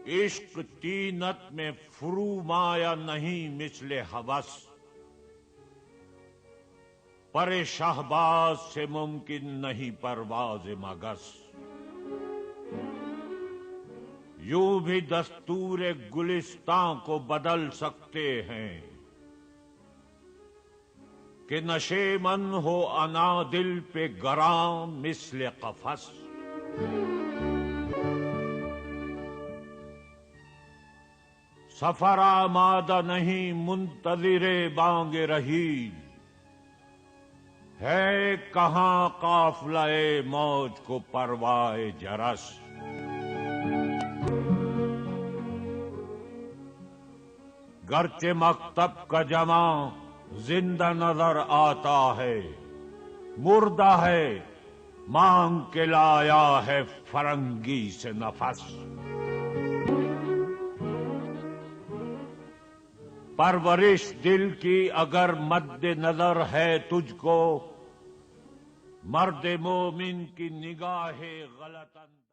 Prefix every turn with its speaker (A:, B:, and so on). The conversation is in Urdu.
A: عشق طینت میں فرومایا نہیں مثل ہوس، پر شہباز سے ممکن نہیں پرواز مگس۔ یوں بھی دستور گلستان کو بدل سکتے ہیں کہ نشیمن ہو انا دل پہ گراں مثل قفس۔ سفر آمادہ نہیں منتظر بانگ رحیل، ہے کہاں قافلہ موج کو پروائے جرس۔ گرچہ مکتب کا جمع زندہ نظر آتا ہے، مردہ ہے مانگ کے لایا ہے فرنگی سے نفس۔ پرورش دل کی اگر مد نظر ہے تجھ کو، مرد مومن کی نگاہ غلط